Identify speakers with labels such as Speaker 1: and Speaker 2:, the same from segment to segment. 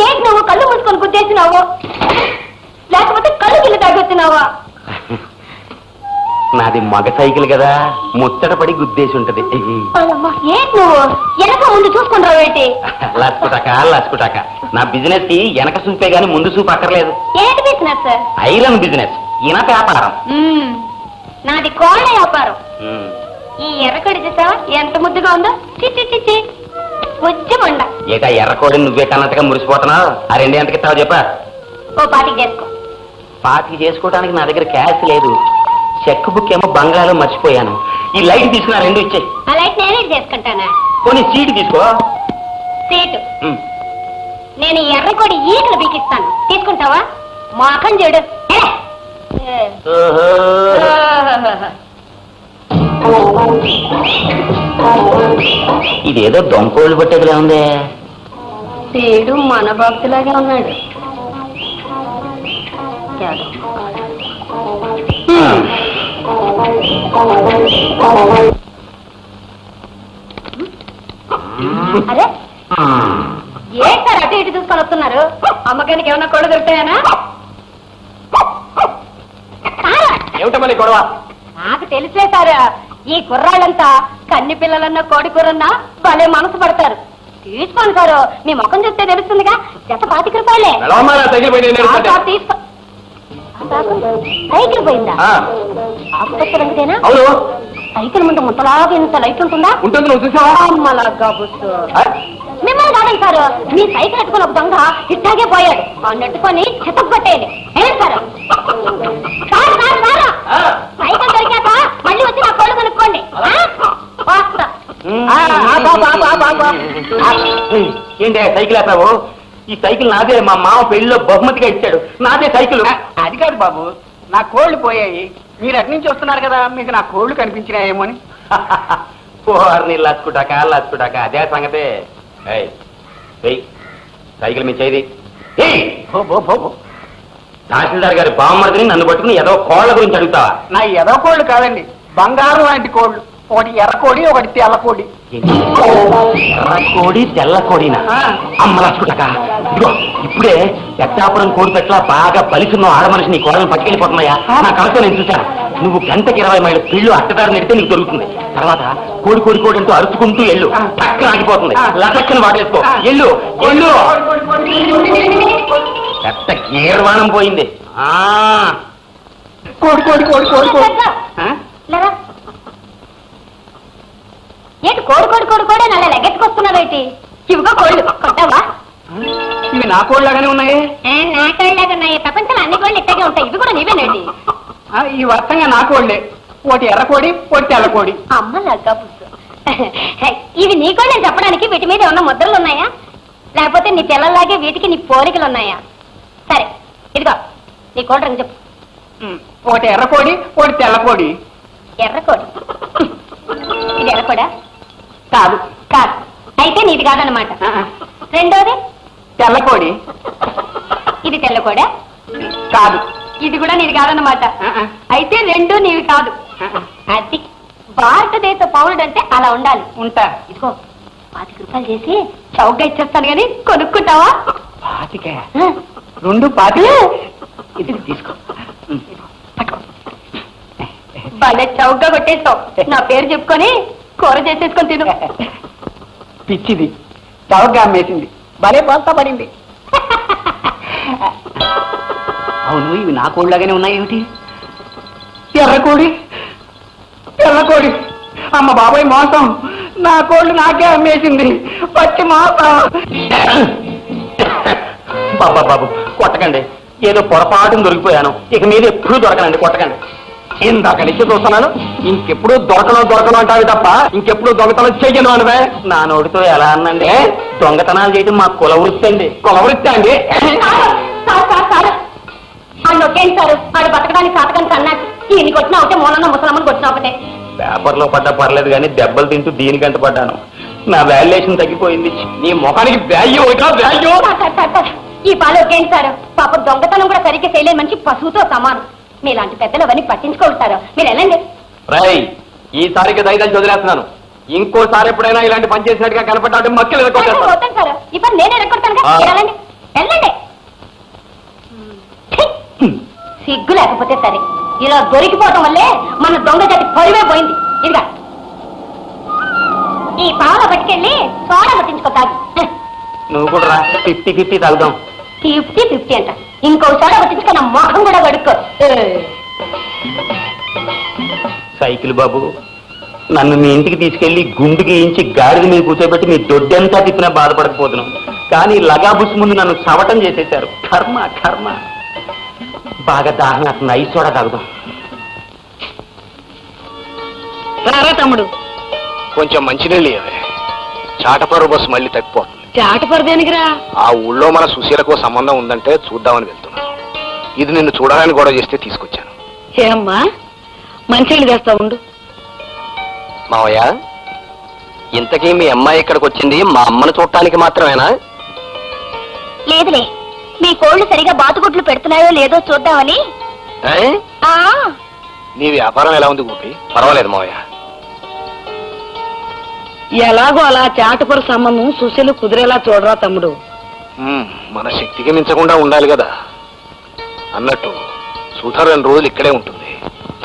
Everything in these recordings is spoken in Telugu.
Speaker 1: ఏంటి నువ్వు కళ్ళు మూసుకొని గుద్దేసినావు, లేకపోతే కళ్ళు గిల్లు తాగొచ్చినావా?
Speaker 2: నాది మగ సైకిల్ కదా, ముచ్చటపడి గుద్దేసి ఉంటది.
Speaker 1: ఏంటి నువ్వు వెనక ముందు చూసుకుంటావేంటి?
Speaker 2: లాచుకుటాక నా బిజినెస్ కి వెనక చూపే గాని ముందు చూపు అక్కర్లేదు.
Speaker 1: ఏంటి బిజినెస్?
Speaker 2: ఐరన్ బిజినెస్, ఇనప వ్యాపారం.
Speaker 1: నాది కోళ్ళ వ్యాపారం. ఈ ఎర్రకొడి చూసా ఎంత ముద్దుగా ఉందో, చిచ్చి చిచ్చి ముచ్చమండ.
Speaker 2: ఏటా ఎర్రకోడిని నువ్వే కన్నట్టుగా మురిసిపోతున్నావు? ఆ 2 ఎంతకి ఇస్తావు చెప్పా?
Speaker 1: ఓ 25 చేసుకో.
Speaker 2: 25 చేసుకోవడానికి నా దగ్గర క్యాష్ లేదు. చెక్ బుక్ ఏమో బంగ్లాలో మర్చిపోయాను. ఈ లైట్ తీసుకున్నా 2 ఇచ్చే.
Speaker 1: ఆ లైట్ నేనే చేసుకుంటానా?
Speaker 2: పోనీ సీటు తీసుకో.
Speaker 1: సీటు నేను ఎర్రకొడి ఈకలు బీకిస్తాను, తీసుకుంటావా? మాకం చూడు.
Speaker 2: ఇదేదో దొంకోళ్ళు పట్టేదిలా ఉందే.
Speaker 1: సీడు మన భక్తులాగే ఉన్నాడు. అరే ఏ సార్ అటు ఇటు చూసుకొని వస్తున్నారు? అమ్మకానికి ఏమన్నా కోళ్ళు దొరుకుతాయనా?
Speaker 2: ఏమిటమ్మని గొడవ?
Speaker 1: నాకు తెలిసే సార్, ఈ కుర్రాళ్ళంతా కన్ని పిల్లలన్నా కోడి కూరన్నా భలే మనసు పడతారు. తీసుకోండి సారు, మీ ముఖం చూస్తే తెలుస్తుందిగా. 25 రూపాయలే. తీసుకో. సైకిల్ పోయిందా? ఆకుపచ్చ రంగుదేనా? సైకిల్ ముందు ముత్తలాగా ఇంత లైట్ ఉంటుందా?
Speaker 2: ఉంటుంది. నువ్వు చూసావా?
Speaker 1: మిమ్మల్ని కాదండి సారు, మీ సైకిల్ ఎట్టుకుని ఒక దొంగ ఇట్టాగే పోయాడు. ఆ నెట్టుకొని చెత్తకు పట్టేది. ఏం సారు? సైకిల్ దొరికాక మళ్ళీ వచ్చి నా కోళ్ళు కొనుక్కోండి.
Speaker 2: ఏంటి సైకిల్ వేస్తావు? ఈ సైకిల్ నాదే, మా మామ పెళ్లిలో బహుమతిగా ఇచ్చాడు. నాదే సైకిల్.
Speaker 3: అది కాదు బాబు, నా కోళ్లు పోయాయి. మీరు అటు నుంచి వస్తున్నారు కదా, మీకు నా కోళ్లు కనిపించినాయేమో అని.
Speaker 2: పోర్ని లాచుకుటాక అదే సంగతే. సైకిల్ మీ చేయి. తహసీల్దార్ గారి బామ్మడిని నన్ను పట్టుకుని ఏదో కోళ్ల గురించి అడుగుతావా?
Speaker 3: నా ఎదో కోళ్లు కాదండి, బంగారం లాంటి కోళ్లు. ఒకటి ఎర్రకోడి, ఒకటి తెల్లకోడి.
Speaker 2: ఎర్రకోడి తెల్లకోడినా? అమ్మ లాచుకుటాక ఇదిగో ఇప్పుడే ఎట్టాపురం కోడి పెట్ల బాగా బలిసున్న ఆడమనిషి నీ కోడలను పట్టుకెళ్ళిపోతున్నాయా? నా కళతో నేను చూశాను. నువ్వు గంటకి 20 మైళ్ళ పిల్లు అట్టదారు నెడితే నీకు దొరుకుతుంది. తర్వాత కోడి అంటూ అరుచుకుంటూ ఎల్లు, పక్కన ఆగిపోతుంది. లటక్కని వాడేసుకో. ఎల్లు పెద్ద గీర్వాణం పోయింది.
Speaker 3: కోడి కోడి కోడి కోడి కోడి
Speaker 1: ఏంటి కోడి నల్ల లెగ్గెత్తుకొస్తున్నావేంటి? ఇవిగో కోళ్ళు కొట్టావా?
Speaker 3: ఇవి నా కోళ్ళలాగానే ఉన్నాయి.
Speaker 1: నా కోళ్ళలాగా ఉన్నాయి. ప్రపంచంలో అన్ని కోళ్ళు ఇట్టగే ఉంటాయి. ఇవి కూడా నీవేనండి.
Speaker 3: ఈ వర్తంగా నా కోళ్ళే. ఒకటి ఎర్రకోడి, ఒకటి తెల్లకోడి.
Speaker 1: అమ్మ లగ్గా పుస్తు. ఇవి నీ కోళ్ళు అని చెప్పడానికి వీటి మీద ఏమన్నా ముద్రలు ఉన్నాయా? లేకపోతే నీ పిల్లల్లాగే వీటికి నీ పోలికలు ఉన్నాయా? సరే ఇదిగో నీ కోడి రంగు చెప్పు.
Speaker 3: ఒకటి ఎర్రకోడి, ఒకటి తెల్లకోడి.
Speaker 1: ఎర్రకోడి. ఇది ఎర్రకోడా?
Speaker 3: కాదు.
Speaker 1: కాదు. అయితే నీది కాదన్నమాట. రెండోది
Speaker 3: తెల్లకోడి.
Speaker 1: ఇది తెల్లకోడా?
Speaker 3: కాదు.
Speaker 1: ఇది కూడా నీది కాదన్నమాట. అయితే రెండు నీవి కాదు. అది భారతదేశ పౌరుడు అంటే అలా ఉండాలి.
Speaker 3: ఉంటా.
Speaker 1: ఇదిగో 25 రూపాయలు చేసి చౌకగా ఇచ్చేస్తాను కానీ కొనుక్కుంటావా?
Speaker 3: 25? 2 25. ఇది తీసుకో.
Speaker 1: భలే చౌకగా కొట్టేస్తావు. నా పేరు చెప్పుకొని కూర చేసేసుకొని తిను.
Speaker 3: పిచ్చిది చౌకగా అమ్మేసింది. భలే బోల్తా పడింది. అవును, ఇవి నా కోళ్ళలాగానే ఉన్నాయి. ఏమిటి? ఎర్రకోడి, తెల్లకోడి. అమ్మ బాబాయ్ మోసం, నా కోళ్ళు నాకే అమ్మేసింది. పచ్చి మోసం.
Speaker 2: బాబు కొట్టకండి, ఏదో పొరపాటును దొరికిపోయాను. ఇక మీద ఎప్పుడూ దొరకనండి, కొట్టకండి.
Speaker 3: ఇందాక నుంచి చూస్తున్నాను, ఇంకెప్పుడు దొరకను అంటావి తప్ప ఇంకెప్పుడు దొంగతనం చెయ్యను అనవే.
Speaker 2: నా నోటితో ఎలా అన్నండి? దొంగతనాలు చేయడం మా కుల వృత్తి అండి.
Speaker 3: కుల వృత్తి అండి?
Speaker 1: నొక్కేంటి సారు, వాడు బతకడానికి సాతకానికి అన్నాడు. ఈయన కొట్టినా ఒకటే, మూలన్న ముసలమ్మని కొట్టినా ఒకటే.
Speaker 2: పేపర్లో పడ్డా పర్లేదు కానీ దెబ్బలు తింటూ దీనికంట పడ్డాను. నా వాల్యుయేషన్ తగ్గిపోయింది.
Speaker 3: నీ ముఖానికి వాల్యూ ఒకటా? వాల్యూ
Speaker 1: ఈ పాలు ఒకేంటి సార్? పాప దొంగతనం కూడా సరిగ్గా చేయలేని మనిషి పశువుతో సమానం. మీలాంటి పెద్దలు అవన్నీ పట్టించుకుంటారు. మీరు వెళ్ళండి.
Speaker 2: రై ఈసారికి దయదాచి వదిలేస్తున్నాను. ఇంకోసారి ఎప్పుడైనా ఇలాంటి పని చేసినట్టుగా కనపడ్డా మక్కలు
Speaker 1: వద్దాను సార్, ఈ పని నేనే రెక్కొడతాను. వెళ్ళండి వెళ్ళండి. సిగ్గు లేకపోతే సరే, ఇలా దొరికిపోవటం వల్లే మన దొంగ జాతి పరువే పోయింది. ఇదిగా ఈ పాల పట్టుకెళ్ళి సోడా పట్టించుకోతాడు.
Speaker 2: నువ్వు కూడా రా, 50-50 తాగుదాం.
Speaker 1: 50-50 అంట. ఇంకో సోడా పట్టించుకో, నా మొహం కూడా కడుక్కో.
Speaker 2: సైకిల్ బాబు, నన్ను మీ ఇంటికి తీసుకెళ్లి గుండుకి ఇంచి గాడిద మీద కూర్చోబెట్టి మీ దొడ్డంతా తిప్పినా బాధపడకపోతున్నాం. కానీ లగాబుస్ ముందు నన్ను సవటం చేసేశారు. కర్మ కర్మ. బాగా దాహం అతను ఐస్ సోడా తాగుదాం.
Speaker 1: రారా తమ్ముడు,
Speaker 4: కొంచెం మంచినీళ్ళు ఇవ్వవే. చాటపరు బస్సు మళ్ళీ తప్పిపోతుంది.
Speaker 1: చాటపరు దేనికిరా?
Speaker 4: ఆ ఊళ్ళో మన సుశీలకు సంబంధం ఉందంటే చూద్దామని వెళ్తున్నాను. ఇది నిన్ను చూడడానికి గొడవ చేస్తే తీసుకొచ్చాను.
Speaker 1: ఏమ్మా, మంచినీళ్ళు తెస్తా ఉండు.
Speaker 4: మావయ్య, ఇంతకీ మీ అమ్మాయి ఇక్కడికి వచ్చింది మా అమ్మను చూడటానికి మాత్రమేనా?
Speaker 1: లేదులే, మీ కోళ్లు సరిగా బాతుగుడ్లు పెడుతున్నాయో లేదో చూద్దామని.
Speaker 4: నీ వ్యాపారం ఎలా ఉంది గోపి? పర్వాలేదు మావయ్య.
Speaker 1: ఎలాగో అలా చాటపరు సంబంధం సుశీలు కుదిరేలా చూడరా తమ్ముడు.
Speaker 4: మన శక్తికి మించకుండా ఉండాలి కదా. అన్నట్టు సుధా 2 రోజులు ఇక్కడే ఉంటుంది,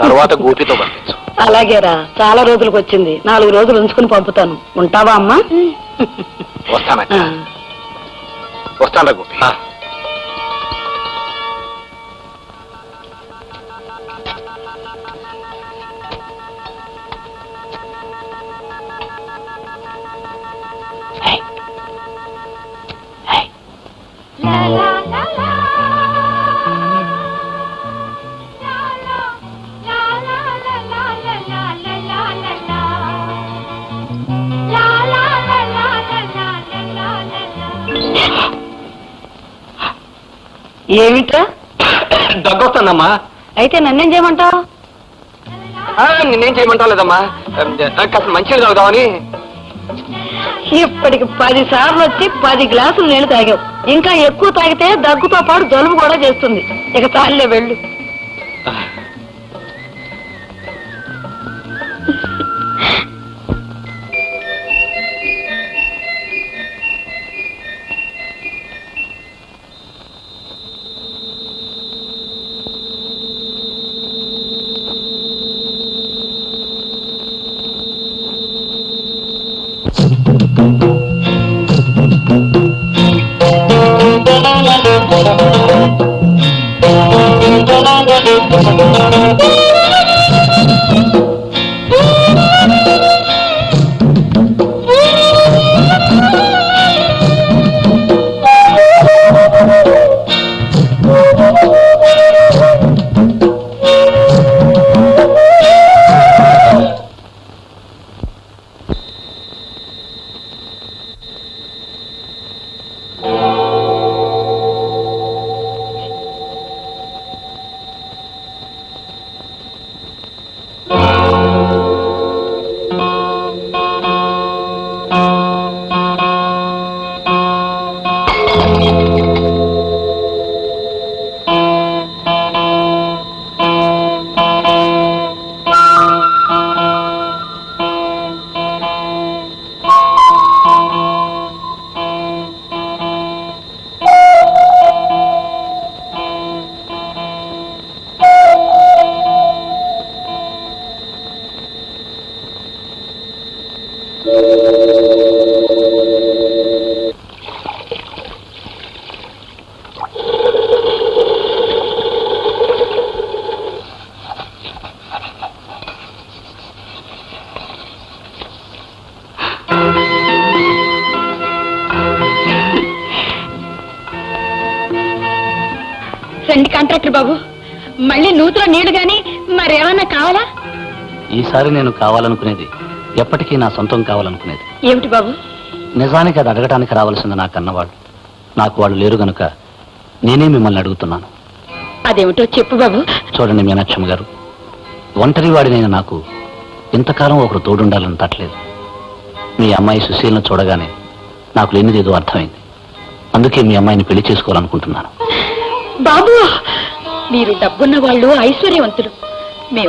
Speaker 4: తర్వాత గోపితో పంపించు.
Speaker 1: అలాగేరా, చాలా రోజులకు వచ్చింది. 4 రోజులు ఉంచుకుని పంపుతాను. ఉంటావా అమ్మా?
Speaker 4: వస్తానక్క. వస్తానరా గోపి.
Speaker 1: ఏమిట్రా?
Speaker 4: దగ్గొస్తుందమ్మా.
Speaker 1: అయితే నన్నేం చేయమంటావు?
Speaker 4: నిన్నేం చేయమంటావు లేదమ్మా, కాస్త మంచిగా తాగుదామని.
Speaker 1: ఇప్పటికి 10 సార్లు వచ్చి 10 గ్లాసులు నీళ్లు తాగావు. ఇంకా ఎక్కువ తాగితే దగ్గుతో పాటు జలుబు కూడా చేస్తుంది. ఇక చాలులే, వెళ్ళు. రండి కాంట్రాక్టర్ బాబు, మళ్ళీ నూతులో నీళ్లు గాని మరేమన్నా కావాలా?
Speaker 5: ఈసారి నేను కావాలనుకునేది ఎప్పటికీ నా సొంతం కావాలనుకునేది.
Speaker 1: ఏమిటి బాబు?
Speaker 5: నిజానికి అది అడగటానికి రావాల్సింది నా కన్నవాళ్ళు. నాకు వాళ్ళు లేరు గనుక నేనే మిమ్మల్ని అడుగుతున్నాను.
Speaker 1: అదేమిటో చెప్పు బాబు.
Speaker 5: చూడండి మీనాక్షమ్మ గారు, ఒంటరి వాడినైనా నాకు ఇంతకాలం ఒకరు తోడుండాలని తట్టలేదు. మీ అమ్మాయి సుశీలను చూడగానే నాకు లేనిదేదో అర్థమైంది. అందుకే మీ అమ్మాయిని పెళ్లి చేసుకోవాలనుకుంటున్నాను.
Speaker 1: బాబు, మీరు డబ్బున్న వాళ్ళు, ఐశ్వర్యవంతులు.